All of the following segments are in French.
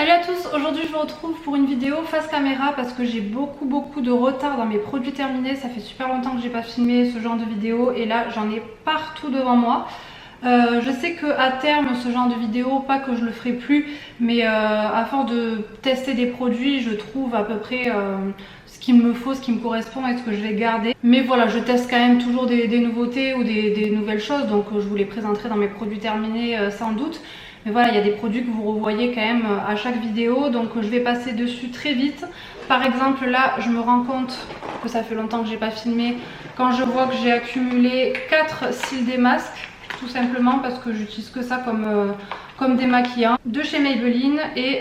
Salut à tous, aujourd'hui je vous retrouve pour une vidéo face caméra parce que j'ai beaucoup de retard dans mes produits terminés. Ça fait super longtemps que j'ai pas filmé ce genre de vidéo et là j'en ai partout devant moi. Je sais qu'à terme ce genre de vidéo, pas que je le ferai plus, mais à force de tester des produits, je trouve à peu près ce qu'il me faut, ce qui me correspond et ce que je vais garder. Mais voilà, je teste quand même toujours des nouveautés ou des nouvelles choses, donc je vous les présenterai dans mes produits terminés sans doute. Mais voilà, il y a des produits que vous revoyez quand même à chaque vidéo, donc je vais passer dessus très vite. Par exemple là, je me rends compte que ça fait longtemps que j'ai pas filmé, quand je vois que j'ai accumulé 4 cils démasques, tout simplement parce que j'utilise que ça comme démaquillant, de chez Maybelline et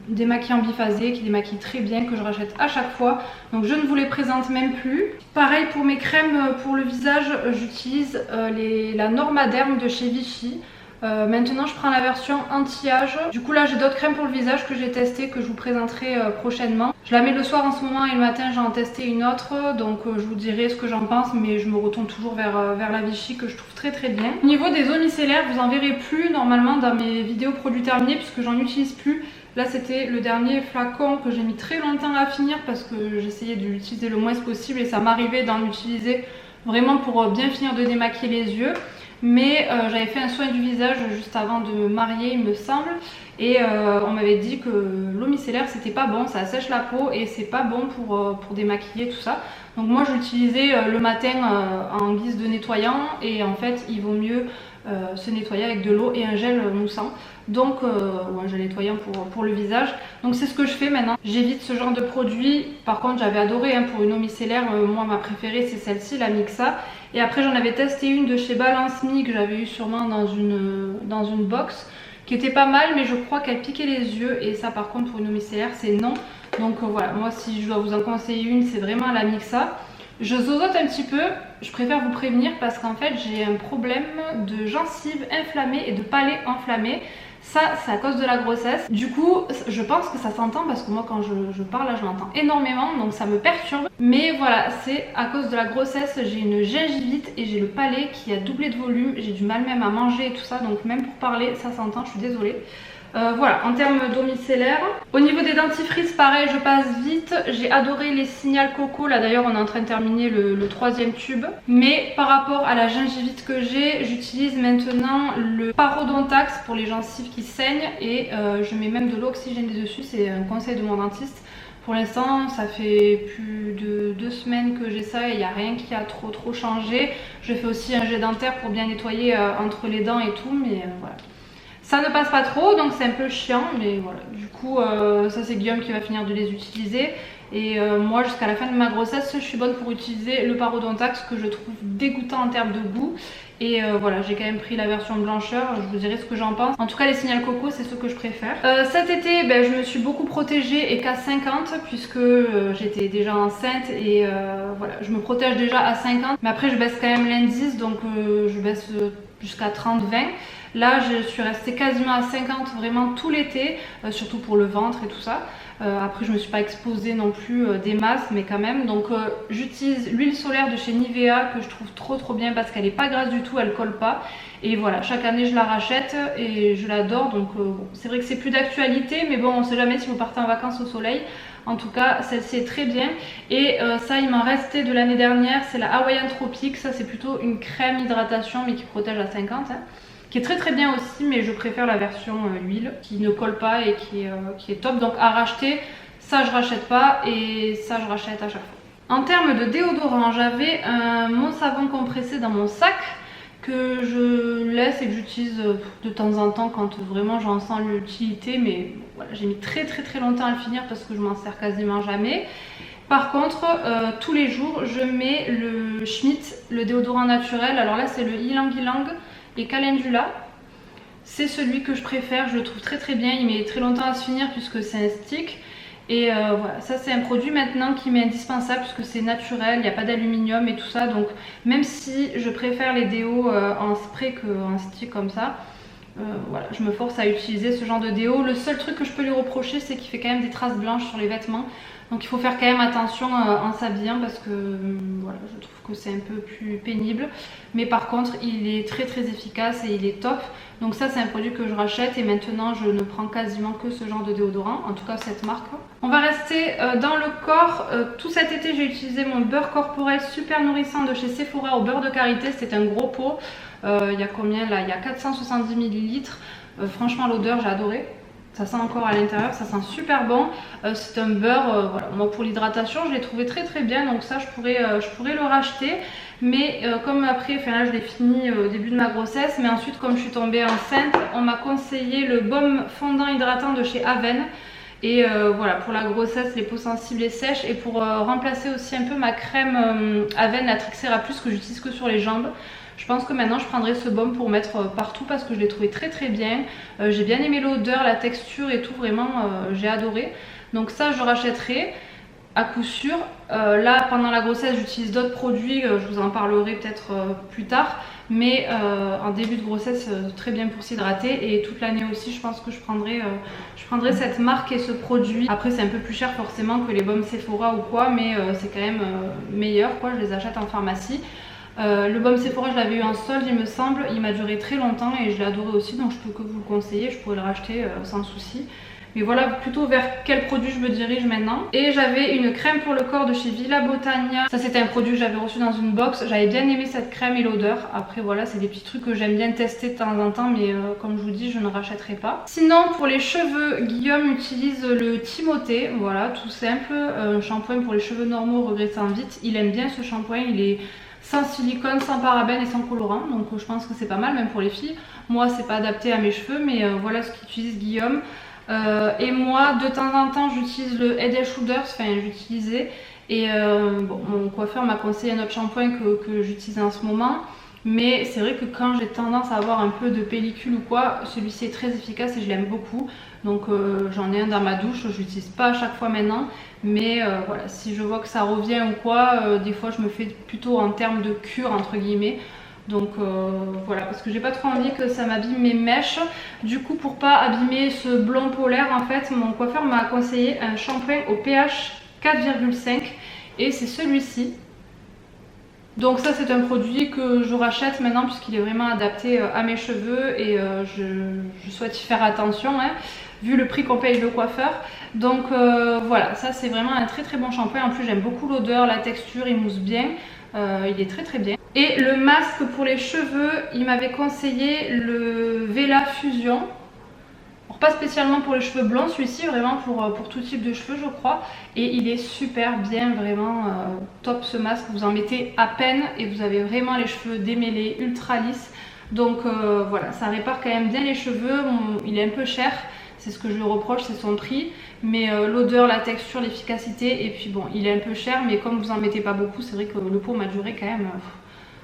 démaquillant biphasé qui démaquille très bien, que je rachète à chaque fois, donc je ne vous les présente même plus. Pareil pour mes crèmes pour le visage, j'utilise la Normaderm de chez Vichy. Maintenant je prends la version anti-âge. Du coup là j'ai d'autres crèmes pour le visage que j'ai testées, que je vous présenterai prochainement. Je la mets le soir en ce moment et le matin j'en testé une autre, donc je vous dirai ce que j'en pense, mais je me retourne toujours vers la Vichy que je trouve très bien. Au niveau des eaux micellaires, vous en verrez plus normalement dans mes vidéos produits terminés puisque j'en utilise plus. Là c'était le dernier flacon que j'ai mis très longtemps à finir parce que j'essayais de l'utiliser le moins possible et ça m'arrivait d'en utiliser vraiment pour bien finir de démaquiller les yeux. Mais j'avais fait un soin du visage juste avant de me marier il me semble, et on m'avait dit que l'eau micellaire c'était pas bon, ça sèche la peau et c'est pas bon pour démaquiller tout ça. Donc moi j'utilisais le matin en guise de nettoyant, et en fait il vaut mieux se nettoyer avec de l'eau et un gel moussant, donc ou un gel nettoyant pour le visage. Donc c'est ce que je fais maintenant, j'évite ce genre de produit. Par contre j'avais adoré pour une eau micellaire, moi ma préférée c'est celle-ci, la Mixa. Et après j'en avais testé une de chez Balance Me que j'avais eu sûrement dans une box, qui était pas mal, mais je crois qu'elle piquait les yeux, et ça par contre pour une eau micellaire c'est non. Donc voilà, moi si je dois vous en conseiller une, c'est vraiment la Mixa. Je zozote un petit peu, je préfère vous prévenir parce qu'en fait j'ai un problème de gencives inflammées et de palais enflammés. Ça c'est à cause de la grossesse. Du coup je pense que ça s'entend parce que moi quand je parle là je l'entends énormément, donc ça me perturbe. Mais voilà, c'est à cause de la grossesse, j'ai une gingivite et j'ai le palais qui a doublé de volume. J'ai du mal même à manger et tout ça, donc même pour parler ça s'entend, je suis désolée. Voilà, en termes d'eau micellaire. Au niveau des dentifrices, pareil, je passe vite. J'ai adoré les Signal Coco. Là d'ailleurs, on est en train de terminer le 3e tube. Mais par rapport à la gingivite que j'ai, j'utilise maintenant le Parodontax pour les gencives qui saignent. Et je mets même de l'oxygène dessus. C'est un conseil de mon dentiste. Pour l'instant, ça fait plus de 2 semaines que j'ai ça et il n'y a rien qui a trop changé. Je fais aussi un jet dentaire pour bien nettoyer entre les dents et tout. Mais voilà. Ça ne passe pas trop, donc c'est un peu chiant, mais voilà. Du coup, ça c'est Guillaume qui va finir de les utiliser. Et moi, jusqu'à la fin de ma grossesse, je suis bonne pour utiliser le Parodontax, que je trouve dégoûtant en termes de goût. Et voilà, j'ai quand même pris la version blancheur, je vous dirai ce que j'en pense. En tout cas, les Signal Coco, c'est ce que je préfère. Cet été, je me suis beaucoup protégée et qu'à 50, puisque j'étais déjà enceinte et voilà, je me protège déjà à 50. Mais après, je baisse quand même l'indice, donc je baisse jusqu'à 30-20. Là je suis restée quasiment à 50 vraiment tout l'été, surtout pour le ventre et tout ça. Après je me suis pas exposée non plus des masses, mais quand même. Donc j'utilise l'huile solaire de chez Nivea que je trouve trop bien parce qu'elle est pas grasse du tout, elle colle pas. Et voilà, chaque année je la rachète et je l'adore. Donc bon, c'est vrai que c'est plus d'actualité, mais bon on sait jamais si vous partez en vacances au soleil. En tout cas celle-ci est très bien. Et ça il m'en restait de l'année dernière, c'est la Hawaiian Tropic. Ça c'est plutôt une crème hydratation mais qui protège à 50 qui est très bien aussi, mais je préfère la version huile qui ne colle pas et qui est top. Donc à racheter, ça je rachète pas et ça je rachète à chaque fois. En termes de déodorant, j'avais mon savon compressé dans mon sac que je laisse et que j'utilise de temps en temps quand vraiment j'en sens l'utilité, mais voilà, j'ai mis très longtemps à le finir parce que je m'en sers quasiment jamais. Par contre, tous les jours, je mets le Schmitt, le déodorant naturel. Alors là, c'est le Ylang Ylang et Calendula. C'est celui que je préfère, je le trouve très bien. Il met très longtemps à se finir puisque c'est un stick. Et voilà, ça c'est un produit maintenant qui m'est indispensable puisque c'est naturel, il n'y a pas d'aluminium et tout ça. Donc même si je préfère les déos en spray qu'en stick comme ça, Voilà, je me force à utiliser ce genre de déo. Le seul truc que je peux lui reprocher, c'est qu'il fait quand même des traces blanches sur les vêtements. Donc il faut faire quand même attention en s'habillant parce que voilà, je trouve que c'est un peu plus pénible. Mais par contre, il est très efficace et il est top. Donc ça, c'est un produit que je rachète et maintenant je ne prends quasiment que ce genre de déodorant, en tout cas cette marque. On va rester dans le corps. Tout cet été, j'ai utilisé mon beurre corporel super nourrissant de chez Sephora au beurre de karité. C'était un gros pot. Il y a combien là? Il y a 470 ml. Franchement, l'odeur, j'ai adoré. Ça sent encore à l'intérieur, ça sent super bon. C'est un beurre, voilà. Moi pour l'hydratation, je l'ai trouvé très bien, donc ça je pourrais le racheter. Mais comme après, enfin là je l'ai fini au début de ma grossesse, mais ensuite comme je suis tombée enceinte, on m'a conseillé le baume fondant hydratant de chez Aven. Et voilà, pour la grossesse, les peaux sensibles et sèches, et pour remplacer aussi un peu ma crème Aven, la Trixera Plus que j'utilise que sur les jambes. Je pense que maintenant je prendrai ce baume pour mettre partout parce que je l'ai trouvé très bien. J'ai bien aimé l'odeur, la texture et tout, vraiment j'ai adoré. Donc ça je rachèterai à coup sûr. Là pendant la grossesse j'utilise d'autres produits, je vous en parlerai peut-être plus tard. Mais en début de grossesse très bien pour s'hydrater, et toute l'année aussi je pense que je prendrai cette marque et ce produit. Après c'est un peu plus cher forcément que les baumes Sephora ou quoi, mais c'est quand même meilleur quoi, je les achète en pharmacie. Le baume Sephora, je l'avais eu en solde il me semble, il m'a duré très longtemps et je l'ai adoré aussi, donc je peux que vous le conseiller, je pourrais le racheter sans souci. Mais voilà plutôt vers quel produit je me dirige maintenant. Et j'avais une crème pour le corps de chez Villa Botania. Ça c'était un produit que j'avais reçu dans une box. J'avais bien aimé cette crème et l'odeur. Après voilà, c'est des petits trucs que j'aime bien tester de temps en temps, mais comme je vous dis, je ne rachèterai pas. Sinon pour les cheveux, Guillaume utilise le Timothée. Voilà, tout simple. Un shampoing pour les cheveux normaux regressant vite. Il aime bien ce shampoing, il est sans silicone, sans parabènes et sans colorant, donc je pense que c'est pas mal même pour les filles. Moi c'est pas adapté à mes cheveux, mais voilà ce qu'utilise Guillaume. Et moi de temps en temps j'utilise le Head & Shoulders, enfin j'utilisais, et bon, mon coiffeur m'a conseillé un autre shampoing que j'utilise en ce moment. Mais c'est vrai que quand j'ai tendance à avoir un peu de pellicule ou quoi, celui-ci est très efficace et je l'aime beaucoup. Donc j'en ai un dans ma douche, je l'utilise pas à chaque fois maintenant. Mais voilà, si je vois que ça revient ou quoi, des fois je me fais plutôt en termes de cure entre guillemets. Donc voilà, parce que j'ai pas trop envie que ça m'abîme mes mèches. Du coup pour pas abîmer ce blond polaire, en fait mon coiffeur m'a conseillé un shampoing au pH 4,5 et c'est celui-ci. Donc ça c'est un produit que je rachète maintenant puisqu'il est vraiment adapté à mes cheveux et je souhaite y faire attention hein, vu le prix qu'on paye le coiffeur. Donc voilà, ça c'est vraiment un très bon shampoing. En plus j'aime beaucoup l'odeur, la texture, il mousse bien, il est très bien. Et le masque pour les cheveux, il m'avait conseillé le Vela Fusion. Alors, pas spécialement pour les cheveux blonds, celui-ci vraiment pour tout type de cheveux je crois. Et il est super bien, vraiment top ce masque. Vous en mettez à peine et vous avez vraiment les cheveux démêlés, ultra lisses. Donc voilà, ça répare quand même bien les cheveux. Il est un peu cher, c'est ce que je lui reproche, c'est son prix. Mais l'odeur, la texture, l'efficacité, et puis bon, il est un peu cher. Mais comme vous en mettez pas beaucoup, c'est vrai que le pot m'a duré quand même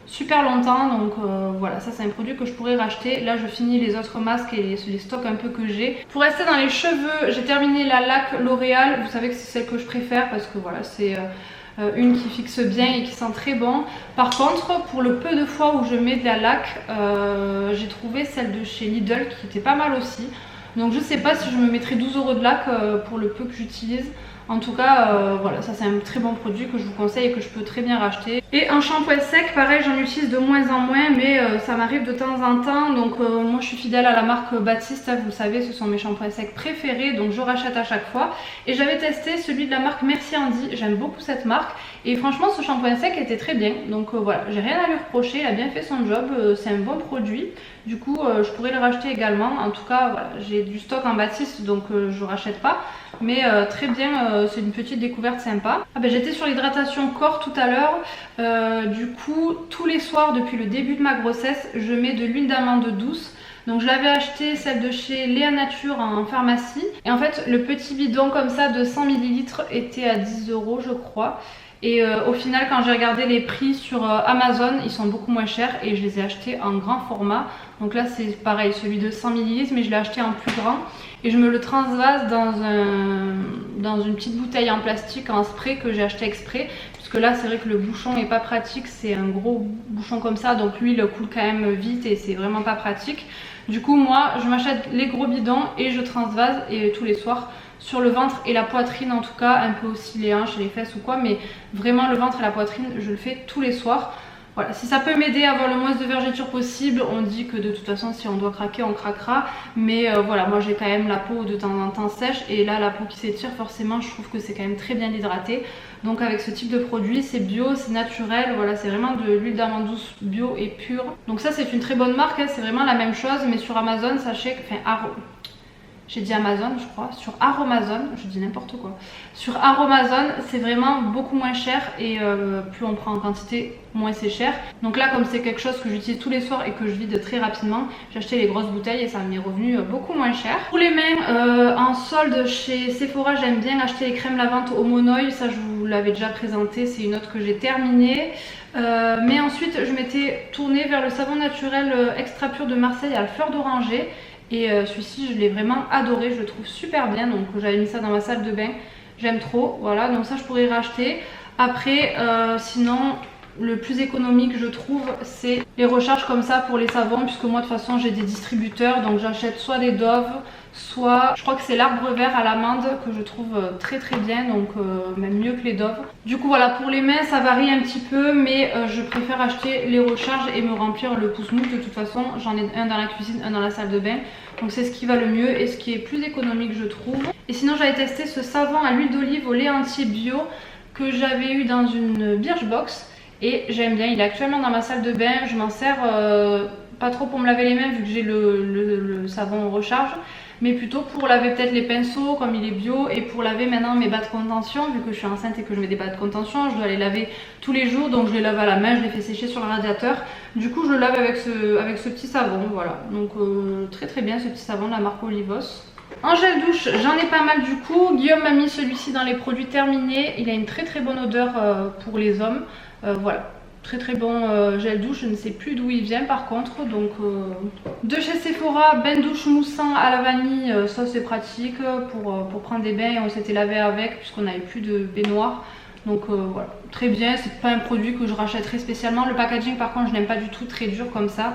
super longtemps, donc voilà, ça c'est un produit que je pourrais racheter. Là je finis les autres masques et les stocks un peu que j'ai. Pour rester dans les cheveux, j'ai terminé la laque L'Oréal. Vous savez que c'est celle que je préfère parce que voilà, c'est une qui fixe bien et qui sent très bon. Par contre pour le peu de fois où je mets de la laque, j'ai trouvé celle de chez Lidl qui était pas mal aussi. Donc je sais pas si je me mettrai 12 € de laque pour le peu que j'utilise. En tout cas, voilà, ça c'est un très bon produit que je vous conseille et que je peux très bien racheter. Et un shampoing sec, pareil, j'en utilise de moins en moins, mais ça m'arrive de temps en temps. Donc moi je suis fidèle à la marque Baptiste, vous le savez, ce sont mes shampoings secs préférés, donc je rachète à chaque fois. Et j'avais testé celui de la marque Merci Andy, j'aime beaucoup cette marque. Et franchement ce shampoing sec était très bien, donc voilà, j'ai rien à lui reprocher, il a bien fait son job, c'est un bon produit. Du coup je pourrais le racheter également. En tout cas voilà, j'ai du stock en Baptiste, donc je rachète pas. Mais très bien, c'est une petite découverte sympa. Ah ben, j'étais sur l'hydratation corps tout à l'heure. Du coup tous les soirs depuis le début de ma grossesse, je mets de l'huile d'amande douce. Donc je l'avais acheté, celle de chez Léa Nature en pharmacie. Et en fait le petit bidon comme ça de 100 ml était à 10 € je crois. Et au final quand j'ai regardé les prix sur Amazon, ils sont beaucoup moins chers et je les ai achetés en grand format. Donc là c'est pareil, celui de 100 ml, mais je l'ai acheté en plus grand. Et je me le transvase dans une petite bouteille en plastique en spray que j'ai acheté exprès. Puisque là c'est vrai que le bouchon est pas pratique, c'est un gros bouchon comme ça, donc l'huile coule quand même vite et c'est vraiment pas pratique. Du coup moi je m'achète les gros bidons et je transvase et tous les soirs sur le ventre et la poitrine, en tout cas un peu aussi les hanches et les fesses ou quoi, mais vraiment le ventre et la poitrine je le fais tous les soirs. Voilà, si ça peut m'aider à avoir le moins de vergetures possible, on dit que de toute façon si on doit craquer on craquera, mais voilà, moi j'ai quand même la peau de temps en temps sèche et là la peau qui s'étire, forcément je trouve que c'est quand même très bien hydraté. Donc avec ce type de produit, c'est bio, c'est naturel, voilà, c'est vraiment de l'huile d'amande douce bio et pure. Donc ça c'est une très bonne marque, hein, c'est vraiment la même chose, mais sur Amazon, sachez que, j'ai dit Amazon je crois, sur Aromazone, je dis n'importe quoi. Sur Aromazone c'est vraiment beaucoup moins cher et plus on prend en quantité, moins c'est cher. Donc là comme c'est quelque chose que j'utilise tous les soirs et que je vide très rapidement, j'ai acheté les grosses bouteilles et ça m'est revenu beaucoup moins cher. Pour les mains, en solde chez Sephora, j'aime bien acheter les crèmes lavantes au Monoï, ça je vous l'avais déjà présenté, c'est une autre que j'ai terminée. Mais ensuite je m'étais tournée vers le savon naturel extra pur de Marseille à la fleur d'oranger. Et celui-ci je l'ai vraiment adoré, je le trouve super bien, donc j'avais mis ça dans ma salle de bain, j'aime trop, voilà, donc ça je pourrais racheter. Après sinon le plus économique je trouve c'est les recharges comme ça pour les savons, puisque moi de toute façon j'ai des distributeurs, donc j'achète soit des Dove, soit je crois que c'est l'arbre vert à l'amande que je trouve très très bien, donc même mieux que les Dove. Du coup voilà, pour les mains ça varie un petit peu, mais je préfère acheter les recharges et me remplir le pouce mousse. De toute façon j'en ai un dans la cuisine, un dans la salle de bain, donc c'est ce qui va le mieux et ce qui est plus économique je trouve. Et sinon j'avais testé ce savon à l'huile d'olive au lait entier bio que j'avais eu dans une Birchbox et j'aime bien, il est actuellement dans ma salle de bain. Je m'en sers pas trop pour me laver les mains vu que j'ai le savon en recharge, mais plutôt pour laver peut-être les pinceaux comme il est bio, et pour laver maintenant mes bas de contention vu que je suis enceinte et que je mets des bas de contention, je dois les laver tous les jours, donc je les lave à la main, je les fais sécher sur le radiateur. Du coup je le lave avec ce petit savon, voilà, donc très très bien ce petit savon de la marque Olivos. En gel douche j'en ai pas mal du coup, Guillaume m'a mis celui-ci dans les produits terminés, il a une très très bonne odeur pour les hommes, voilà. Très très bon gel douche, je ne sais plus d'où il vient par contre, donc de chez Sephora, bain douche moussant à la vanille, ça c'est pratique pour prendre des bains, et on s'était lavé avec puisqu'on n'avait plus de baignoire. Donc voilà, très bien, c'est pas un produit que je rachèterai spécialement. Le packaging par contre je n'aime pas du tout, très dur comme ça,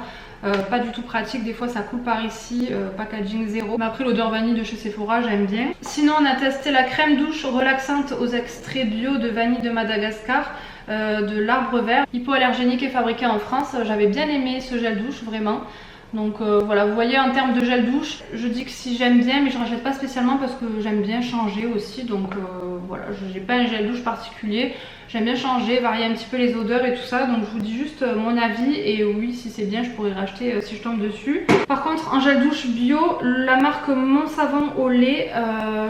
pas du tout pratique, des fois ça coule par ici, packaging zéro. Mais après l'odeur vanille de chez Sephora j'aime bien. Sinon on a testé la crème douche relaxante aux extraits bio de vanille de Madagascar, de l'arbre vert, hypoallergénique et fabriqué en France. J'avais bien aimé ce gel douche vraiment. Donc voilà, vous voyez en termes de gel douche, je dis que si j'aime bien, mais je ne rachète pas spécialement parce que j'aime bien changer aussi. Donc voilà, je n'ai pas un gel douche particulier, j'aime bien changer, varier un petit peu les odeurs et tout ça. Donc je vous dis juste mon avis, et oui, si c'est bien je pourrais racheter si je tombe dessus. Par contre en gel douche bio, la marque Mon Savon au lait,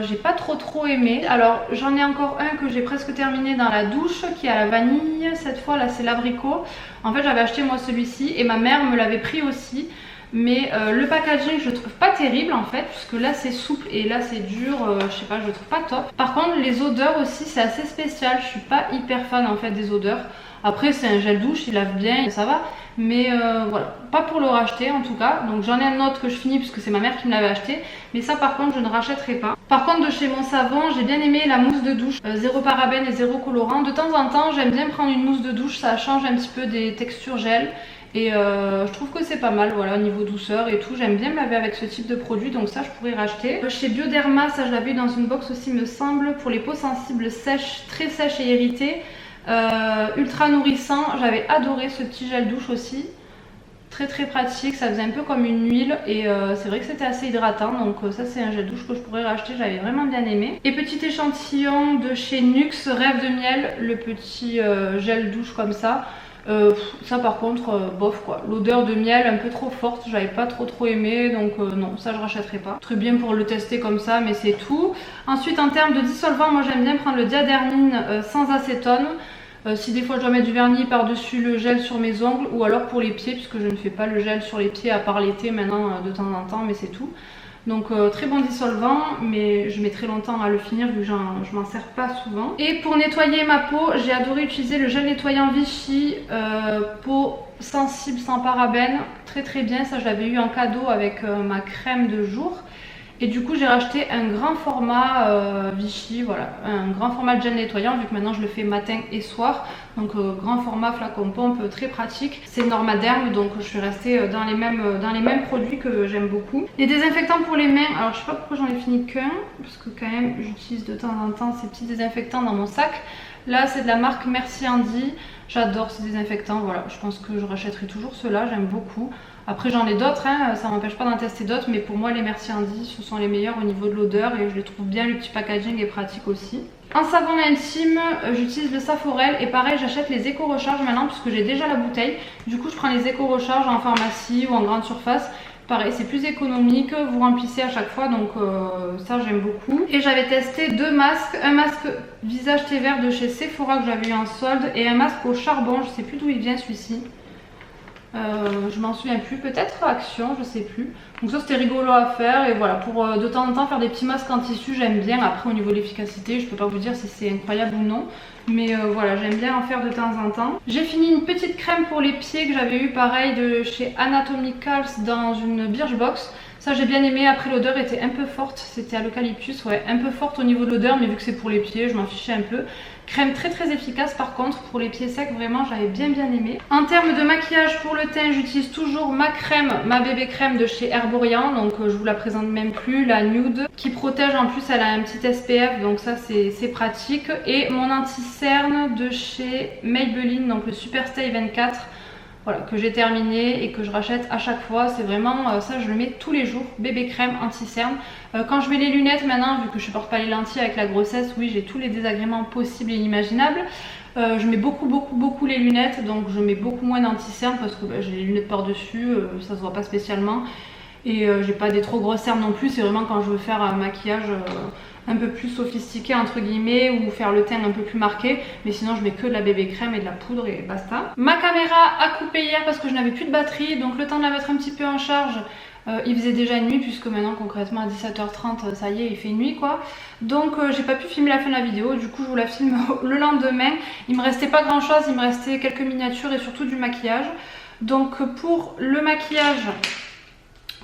j'ai pas trop aimé. Alors j'en ai encore un que j'ai presque terminé dans la douche qui est à la vanille, cette fois là c'est l'abricot. En fait j'avais acheté moi celui-ci et ma mère me l'avait pris aussi. Mais le packaging je trouve pas terrible en fait, puisque là c'est souple et là c'est dur, je sais pas, je le trouve pas top. Par contre les odeurs aussi c'est assez spécial, je suis pas hyper fan en fait des odeurs. Après c'est un gel douche, il lave bien, ça va, mais voilà, pas pour le racheter en tout cas. Donc j'en ai un autre que je finis puisque c'est ma mère qui me l'avait acheté, mais ça par contre je ne rachèterai pas. Par contre de chez Mon Savon, j'ai bien aimé la mousse de douche, zéro parabène et zéro colorant. De temps en temps j'aime bien prendre une mousse de douche, ça change un petit peu des textures gel. Et je trouve que c'est pas mal, voilà, au niveau douceur et tout. J'aime bien me laver avec ce type de produit, donc ça je pourrais racheter. Chez Bioderma, ça je l'avais eu dans une box aussi me semble, pour les peaux sensibles sèches, très sèches et irritées, ultra nourrissant. J'avais adoré ce petit gel douche aussi, très pratique, ça faisait un peu comme une huile et c'est vrai que c'était assez hydratant. Donc ça c'est un gel douche que je pourrais racheter, j'avais vraiment bien aimé. Et petit échantillon de chez Nuxe, Rêve de miel, le petit gel douche comme ça. Ça par contre bof quoi, l'odeur de miel un peu trop forte, j'avais pas trop aimé, donc non, ça je rachèterai pas. Très bien pour le tester comme ça, mais c'est tout. Ensuite en termes de dissolvant, moi j'aime bien prendre le Diadermine sans acétone. Si des fois je dois mettre du vernis par dessus le gel sur mes ongles, ou alors pour les pieds, puisque je ne fais pas le gel sur les pieds à part l'été maintenant de temps en temps, mais c'est tout. Donc très bon dissolvant, mais je mets très longtemps à le finir vu que je m'en sers pas souvent. Et pour nettoyer ma peau, j'ai adoré utiliser le gel nettoyant Vichy, peau sensible sans parabènes, très bien. Ça je l'avais eu en cadeau avec ma crème de jour. Et du coup j'ai racheté un grand format Vichy, voilà, un grand format de gel nettoyant vu que maintenant je le fais matin et soir. Donc grand format flacon pompe, très pratique. C'est Normaderm, donc je suis restée dans les mêmes produits que j'aime beaucoup. Les désinfectants pour les mains, alors je sais pas pourquoi j'en ai fini qu'un, parce que quand même j'utilise de temps en temps ces petits désinfectants dans mon sac. Là c'est de la marque Merci Andy. J'adore ces désinfectants, voilà, je pense que je rachèterai toujours ceux-là, j'aime beaucoup. Après j'en ai d'autres, hein, ça m'empêche pas d'en tester d'autres, mais pour moi les Merci Andy ce sont les meilleurs au niveau de l'odeur et je les trouve bien, le petit packaging est pratique aussi. En savon intime, j'utilise le Saforel et pareil j'achète les éco-recharges maintenant puisque j'ai déjà la bouteille. Du coup je prends les éco-recharges en pharmacie ou en grande surface. Pareil, c'est plus économique, vous remplissez à chaque fois, donc ça j'aime beaucoup. Et j'avais testé deux masques, un masque visage thé vert de chez Sephora que j'avais eu en solde et un masque au charbon, je sais plus d'où il vient celui-ci. Je m'en souviens plus, peut-être Action, je sais plus. Donc ça c'était rigolo à faire et voilà, pour de temps en temps faire des petits masques en tissu, j'aime bien. Après au niveau de l'efficacité, je peux pas vous dire si c'est incroyable ou non. Mais voilà, j'aime bien en faire de temps en temps. J'ai fini une petite crème pour les pieds que j'avais eu pareil de chez Anatomicals dans une Birchbox. Ça j'ai bien aimé, après l'odeur était un peu forte, c'était à l'eucalyptus, ouais, un peu forte au niveau de l'odeur, mais vu que c'est pour les pieds, je m'en fichais un peu. Crème très très efficace par contre, pour les pieds secs, vraiment j'avais bien aimé. En termes de maquillage pour le teint, j'utilise toujours ma crème, ma bébé crème de chez Herborian, donc je vous la présente même plus, la nude, qui protège en plus, elle a un petit SPF, donc ça c'est pratique. Et mon anti-cerne de chez Maybelline, donc le Super Stay 24. Voilà, que j'ai terminé et que je rachète à chaque fois. C'est vraiment ça, je le mets tous les jours. Bébé crème anti-cerne. Quand je mets les lunettes maintenant, vu que je porte pas les lentilles avec la grossesse, oui j'ai tous les désagréments possibles et inimaginables. Je mets beaucoup les lunettes, donc je mets beaucoup moins d'anti-cerne parce que j'ai les lunettes par-dessus, ça se voit pas spécialement. Et j'ai pas des trop grosses cernes non plus, c'est vraiment quand je veux faire un maquillage un peu plus sophistiqué entre guillemets ou faire le teint un peu plus marqué, mais sinon je mets que de la bébé crème et de la poudre et basta. Ma caméra a coupé hier parce que je n'avais plus de batterie, donc le temps de la mettre un petit peu en charge, il faisait déjà nuit puisque maintenant concrètement à 17h30 ça y est il fait nuit quoi. Donc j'ai pas pu filmer la fin de la vidéo, du coup je vous la filme le lendemain. Il me restait pas grand chose, il me restait quelques miniatures et surtout du maquillage. Donc pour le maquillage,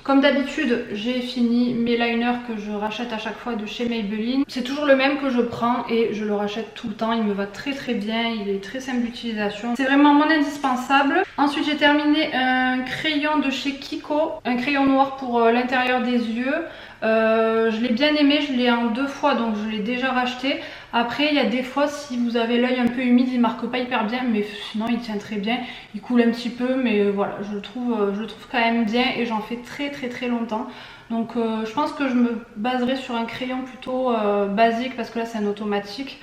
comme d'habitude, j'ai fini mes liners que je rachète à chaque fois de chez Maybelline. C'est toujours le même que je prends et je le rachète tout le temps. Il me va très bien, il est très simple d'utilisation. C'est vraiment mon indispensable. Ensuite, j'ai terminé un crayon de chez Kiko, un crayon noir pour l'intérieur des yeux. Je l'ai bien aimé, je l'ai en 2 fois donc je l'ai déjà racheté. Après il y a des fois si vous avez l'œil un peu humide il marque pas hyper bien, mais sinon il tient très bien. Il coule un petit peu mais voilà, je le trouve quand même bien et j'en fais très longtemps. Donc je pense que je me baserai sur un crayon plutôt basique parce que là c'est un automatique.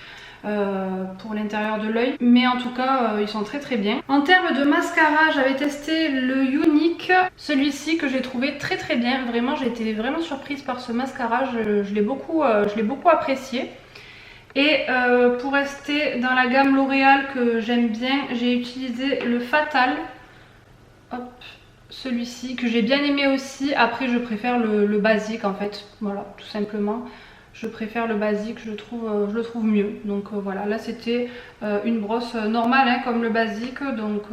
Pour l'intérieur de l'œil, mais en tout cas ils sont très bien. En termes de mascara, j'avais testé le Unique, celui-ci que j'ai trouvé très bien, vraiment j'ai été vraiment surprise par ce mascara, je l'ai beaucoup apprécié. Et pour rester dans la gamme L'Oréal que j'aime bien, j'ai utilisé le Fatal, hop, celui-ci que j'ai bien aimé aussi. Après je préfère le basique en fait, voilà tout simplement. Je préfère le basique, je le trouve mieux. Donc voilà, là c'était une brosse normale hein, comme le basique, donc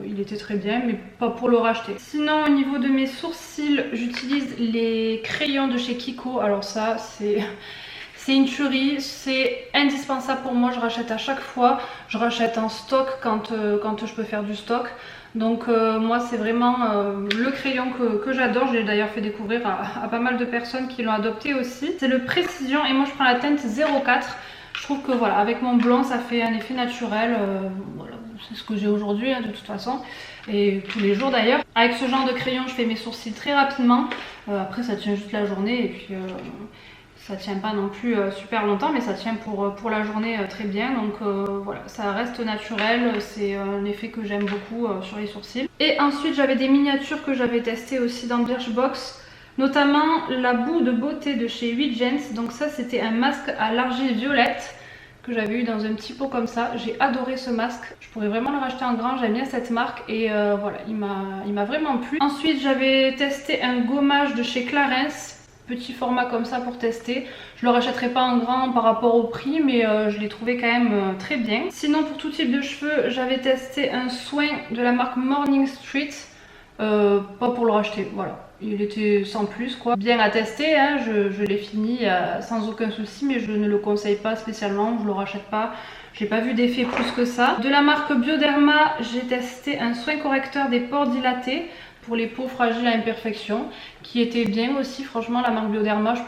il était très bien, mais pas pour le racheter. Sinon au niveau de mes sourcils, j'utilise les crayons de chez Kiko. Alors ça c'est une tuerie, c'est indispensable pour moi, je rachète à chaque fois. Je rachète en stock quand je peux faire du stock. Donc moi c'est vraiment le crayon que j'adore, je l'ai d'ailleurs fait découvrir à pas mal de personnes qui l'ont adopté aussi. C'est le Précision et moi je prends la teinte 04. Je trouve que voilà, avec mon blanc ça fait un effet naturel, voilà, c'est ce que j'ai aujourd'hui hein, de toute façon. Et tous les jours d'ailleurs. Avec ce genre de crayon je fais mes sourcils très rapidement, après ça tient juste la journée et puis... ça tient pas non plus super longtemps mais ça tient pour la journée très bien, donc voilà, ça reste naturel, c'est un effet que j'aime beaucoup sur les sourcils. Et ensuite j'avais des miniatures que j'avais testées aussi dans Birchbox, notamment la boue de beauté de chez Vigence. Donc ça c'était un masque à l'argile violette que j'avais eu dans un petit pot comme ça, j'ai adoré ce masque, je pourrais vraiment le racheter en grand, j'aime bien cette marque et voilà, il m'a vraiment plu. Ensuite j'avais testé un gommage de chez Clarins, petit format comme ça pour tester. Je le rachèterai pas en grand par rapport au prix, mais je l'ai trouvé quand même très bien. Sinon pour tout type de cheveux, j'avais testé un soin de la marque Morning Street. pas pour le racheter, voilà. Il était sans plus quoi. Bien à tester, hein, je l'ai fini sans aucun souci, mais je ne le conseille pas spécialement, je le rachète pas. J'ai pas vu d'effet plus que ça. De la marque Bioderma, j'ai testé un soin correcteur des pores dilatés pour les peaux fragiles à imperfection, qui était bien aussi. Franchement, la marque Bioderma, je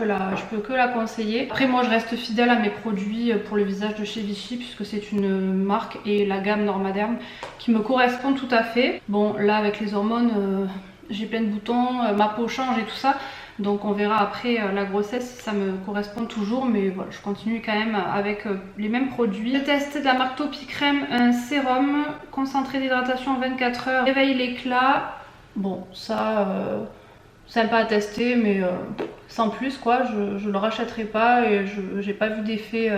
peux que la conseiller. Après, moi, je reste fidèle à mes produits pour le visage de chez Vichy, puisque c'est une marque et la gamme Normaderm qui me correspond tout à fait. Bon, là, avec les hormones, j'ai plein de boutons, ma peau change et tout ça. Donc on verra après la grossesse si ça me correspond toujours, mais voilà, je continue quand même avec les mêmes produits. J'ai testé de la marque Topicrème un sérum concentré d'hydratation en 24 heures, réveille l'éclat. Bon, ça, sympa à tester, mais sans plus quoi, je le rachèterai pas et j'ai pas vu d'effet.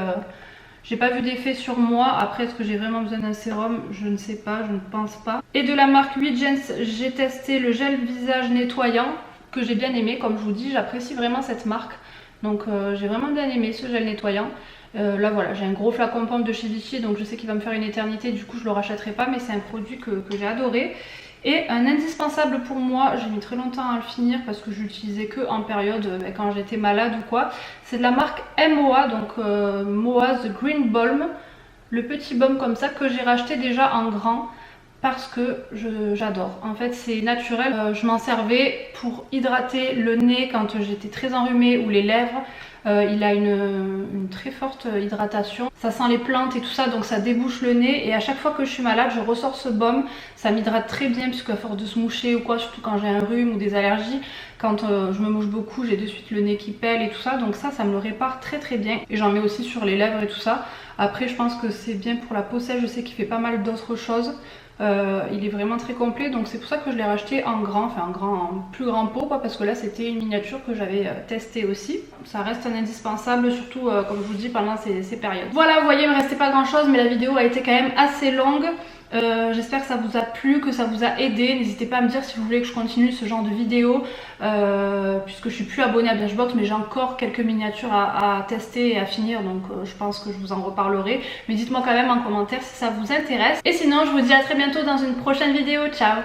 J'ai pas vu d'effet sur moi. Après, est-ce que j'ai vraiment besoin d'un sérum? Je ne sais pas, je ne pense pas. Et de la marque Regence, j'ai testé le gel visage nettoyant que j'ai bien aimé. Comme je vous dis, j'apprécie vraiment cette marque. Donc j'ai vraiment bien aimé ce gel nettoyant. Là voilà, j'ai un gros flacon pomme de chez Vichy, donc je sais qu'il va me faire une éternité, du coup je le rachèterai pas, mais c'est un produit que j'ai adoré. Et un indispensable pour moi, j'ai mis très longtemps à le finir parce que je l'utilisais que en période quand j'étais malade ou quoi. C'est de la marque MOA, donc MOA The Green Balm. Le petit baume comme ça que j'ai racheté déjà en grand parce que j'adore. En fait c'est naturel, je m'en servais pour hydrater le nez quand j'étais très enrhumée ou les lèvres. Il a une très forte hydratation, ça sent les plantes et tout ça, donc ça débouche le nez, et à chaque fois que je suis malade je ressors ce baume. Ça m'hydrate très bien puisque à force de se moucher ou quoi, surtout quand j'ai un rhume ou des allergies, quand je me mouche beaucoup j'ai de suite le nez qui pèle et tout ça, donc ça me le répare très très bien. Et j'en mets aussi sur les lèvres et tout ça. Après je pense que c'est bien pour la peau sèche, je sais qu'il fait pas mal d'autres choses. Il est vraiment très complet, donc c'est pour ça que je l'ai racheté en grand, enfin en plus grand pot quoi, parce que là c'était une miniature que j'avais testée aussi. Ça reste un indispensable, surtout comme je vous dis pendant ces périodes. Voilà, vous voyez, il me restait pas grand chose, mais la vidéo a été quand même assez longue. J'espère que ça vous a plu, que ça vous a aidé. N'hésitez pas à me dire si vous voulez que je continue ce genre de vidéo, puisque je suis plus abonnée à Birchbox, mais j'ai encore quelques miniatures à tester et à finir, donc je pense que je vous en reparlerai. Mais dites-moi quand même en commentaire si ça vous intéresse. Et sinon je vous dis à très bientôt dans une prochaine vidéo. Ciao!